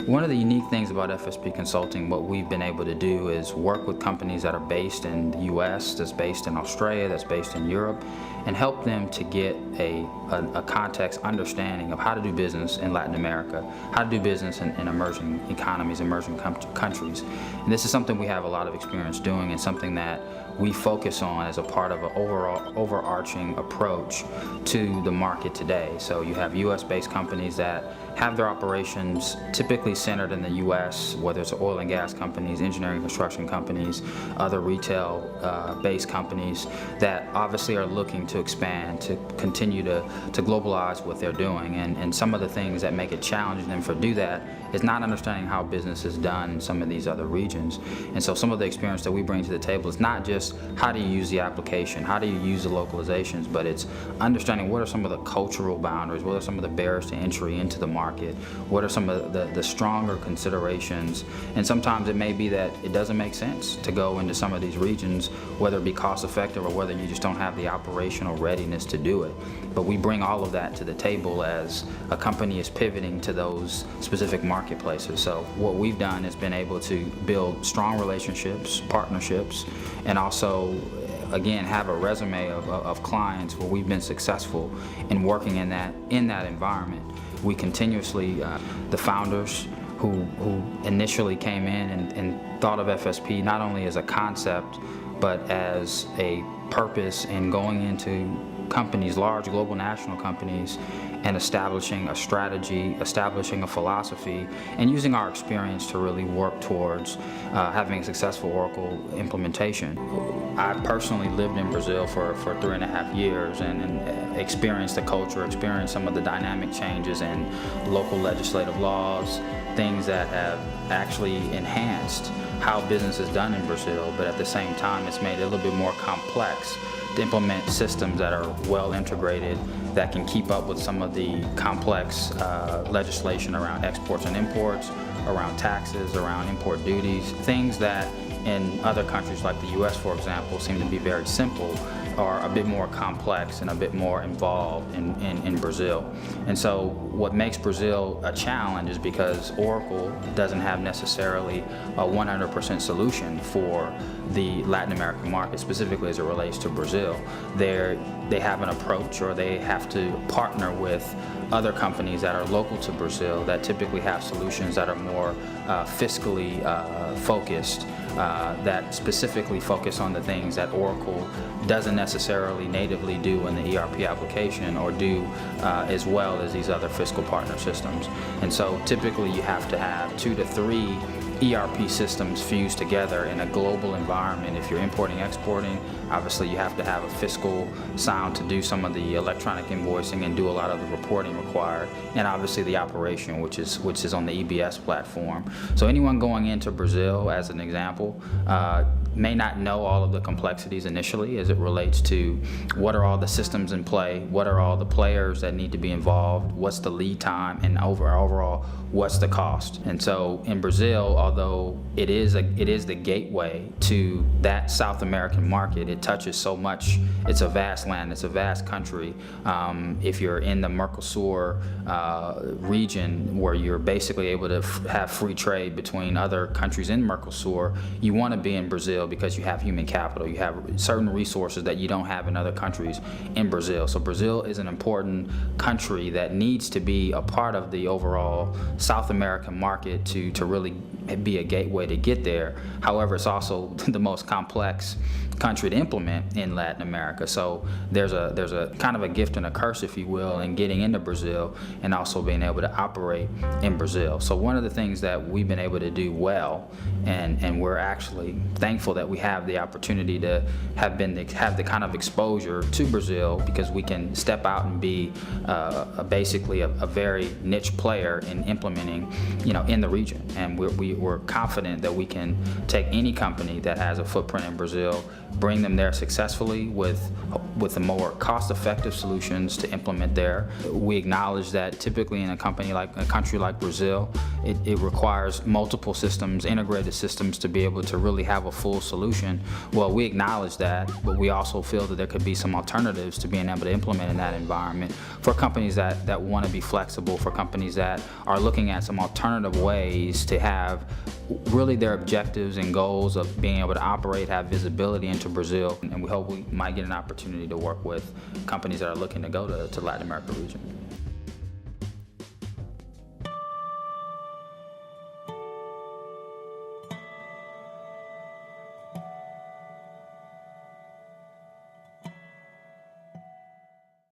One of the unique things about FSP Consulting, what we've been able to do is work with companies that are based in the US, that's based in Australia, that's based in Europe, and help them to get a context understanding of how to do business in Latin America, how to do business in emerging economies, emerging countries. And this is something we have a lot of experience doing, and something that we focus on as a part of an overarching approach to the market today. So you have US-based companies that have their operations typically centered in the US, whether it's oil and gas companies, engineering construction companies, other retail-based companies that obviously are looking to expand, to continue to globalize what they're doing. And some of the things that make it challenging them to do that is not understanding how business is done in some of these other regions. And so some of the experience that we bring to the table is not just how do you use the application, how do you use the localizations, but it's understanding what are some of the cultural boundaries, what are some of the barriers to entry into the market, what are some of the stronger considerations. And sometimes it may be that it doesn't make sense to go into some of these regions, whether it be cost effective or whether you just don't have the operational readiness to do it. But we bring all of that to the table as a company is pivoting to those specific marketplaces. So what we've done is been able to build strong relationships, partnerships, and also again have a resume of clients where we've been successful in working in that environment. We continuously, the founders who initially came in and thought of FSP not only as a concept but as a purpose in going into companies, large global national companies, and establishing a strategy, establishing a philosophy, and using our experience to really work towards having a successful Oracle implementation. I personally lived in Brazil for 3.5 years and experienced the culture, experienced some of the dynamic changes in local legislative laws, things that have actually enhanced how business is done in Brazil, but at the same time it's made it a little bit more complex to implement systems that are well integrated, that can keep up with some of the complex legislation around exports and imports, around taxes, around import duties, things that in other countries like the US, for example, seem to be very simple, are a bit more complex and a bit more involved in Brazil. And so what makes Brazil a challenge is because Oracle doesn't have necessarily a 100% solution for the Latin American market, specifically as it relates to Brazil. They have an approach, or they have to partner with other companies that are local to Brazil that typically have solutions that are more fiscally focused, that specifically focus on the things that Oracle doesn't necessarily natively do in the ERP application or do as well as these other fiscal partner systems. And so typically you have to have 2 to 3 ERP systems fused together in a global environment. If you're importing, exporting, obviously you have to have a fiscal sound to do some of the electronic invoicing and do a lot of the reporting required, and obviously the operation, which is on the EBS platform. So anyone going into Brazil, as an example, may not know all of the complexities initially as it relates to what are all the systems in play, what are all the players that need to be involved, what's the lead time, and overall what's the cost. And so in Brazil, although it is the gateway to that South American market, it touches so much. It's a vast land, it's a vast country. If you're in the Mercosur region, where you're basically able to have free trade between other countries in Mercosur, you want to be in Brazil because you have human capital, you have certain resources that you don't have in other countries in Brazil. So Brazil is an important country that needs to be a part of the overall South American market to really be a gateway to get there. However, it's also the most complex country to implement in Latin America. So there's a kind of a gift and a curse, if you will, in getting into Brazil and also being able to operate in Brazil. So one of the things that we've been able to do well, and we're actually thankful that we have the opportunity to have the kind of exposure to Brazil, because we can step out and be basically a very niche player in implementing, in the region. And we're confident that we can take any company that has a footprint in Brazil bring them there successfully with the more cost-effective solutions to implement there. We acknowledge that typically in a country like Brazil, it requires multiple systems, integrated systems, to be able to really have a full solution. Well, we acknowledge that, but we also feel that there could be some alternatives to being able to implement in that environment for companies that want to be flexible, for companies that are looking at some alternative ways to have really their objectives and goals of being able to operate, have visibility into Brazil. And we hope we might get an opportunity to work with companies that are looking to go to the Latin America region.